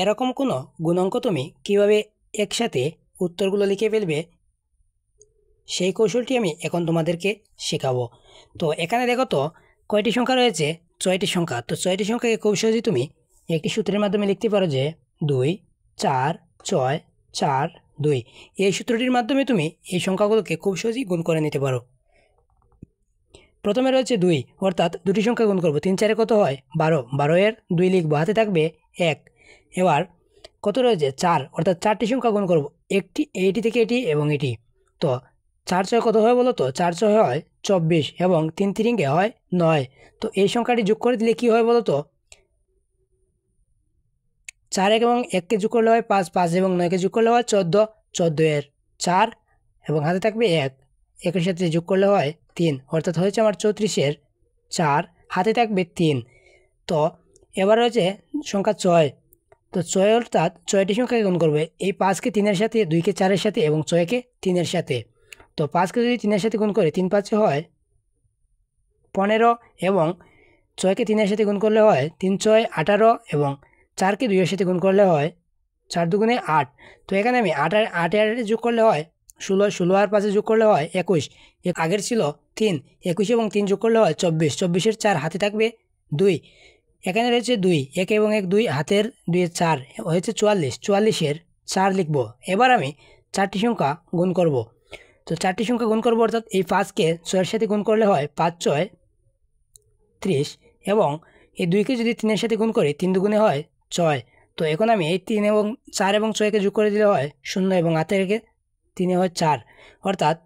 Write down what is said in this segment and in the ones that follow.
এরকম কোনো গুণাঙ্ক তুমি কীভাবে একসাথে উত্তরগুলো লিখে ফেলবে সেই কৌশলটি আমি এখন তোমাদেরকে শেখাবো। তো এখানে দেখো তো কয়টি সংখ্যা রয়েছে? 6টি সংখ্যা। তো 6টি সংখ্যাকে খুব সহজেই তুমি একটি সূত্রের মাধ্যমে লিখতে পারো যে 2 4 6 4 2। এই সূত্রটির মাধ্যমে তুমি এই সংখ্যাগুলোকে খুব সহজেই গুণ করে নিতে পারো। প্রথমে রয়েছে 2, অর্থাৎ দুটি সংখ্যা গুণ করব। 3 4 কত হয়? 12। 12 এর 2 লিখবো, হাতে থাকবে 1। এবার কত রয়েছে? 4, অর্থাৎ 4টি সংখ্যা গুণ করব, একটি এইটি থেকে এটি এবং এটি। তো 4 6 কত হয় বলো তো? 4 6 হয় 24 এবং 3 3 হয় 9। তো এই সংখ্যাটি যোগ করে দিলে কি হয় বলো তো? 4 1 এবং 1কে যোগ করলে হয় 5, 5 এবং 9কে যোগ করলে হয় 14, 14 এর 4 এবং হাতে থাকবে 1, 1 সাথে যোগ করলে হয় 3, অর্থাৎ হয়েছে আমার 34 এর 4, হাতে থাকবে 3। তো এবার রয়েছে সংখ্যা 6। তো 6 অর্থাৎ 6টি সংখ্যাকে গুণ করবে। এই 5কে 3-এর সাথে, 2কে 4-এর সাথে এবং 6কে 3-এর সাথে। তো 5কে যদি 3-এর সাথে গুণ করে 3 5 হয় 15 এবং 6কে 3-এর সাথে গুণ করলে হয় 3 6 18 এবং 4কে 2-এর সাথে গুণ করলে হয় 4 2 8। তো এখানে আমি 8 আর 8 যোগ করলে হয় 16, 16 আর 5 যোগ করলে হয় 21। আগের ছিল 3, 21 এবং 3 যোগ করলে হয় 24, 24-এর 4, হাতে থাকবে 2। এখানে রয়েছে 2, 1 এবং 1 2, হাতের 2 এর 4 হয়েছে 44, 44-এর 4 লিখব। এবার আমি 4টি সংখ্যা গুণ করব। তো 4টি সংখ্যা গুণ করব, অর্থাৎ এই 5কে 6-এর সাথে গুণ করলে হয় 5 6 30 এবং এই 2কে যদি 3-এর সাথে গুণ করি 3 2 হয় 6। তো এখন আমি এই 3 এবং 4 এবং 6কে যোগ করে দিলে হয় 0 এবং হাতে রেখে 3 হয় 4, অর্থাৎ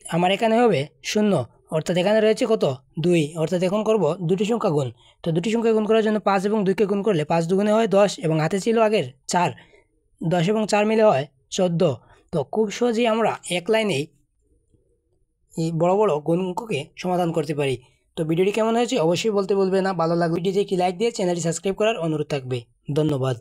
আমার এখানে হবে 0। অর্থাৎ এখানে রয়েছে কত? 2। অর্থাৎ এখন করব দুটি সংখ্যা গুণ। তো দুটি সংখ্যা গুণ করার জন্য 5 এবং 2কে গুণ করলে 5 2 হয় 10 এবং হাতে ছিল আগের 4, 10 এবং 4 মিলে হয় 14। তো খুব সহজেই আমরা এক লাইনেই এই বড় বড় গুণ অঙ্ককে সমাধান করতে পারি। তো ভিডিওটি কেমন হয়েছে অবশ্যই বলতে ভুলবে না। ভালো লাগলে ভিডিওতে একটি লাইক দিয়ে চ্যানেলটি সাবস্ক্রাইব করার অনুরোধ থাকবে। ধন্যবাদ।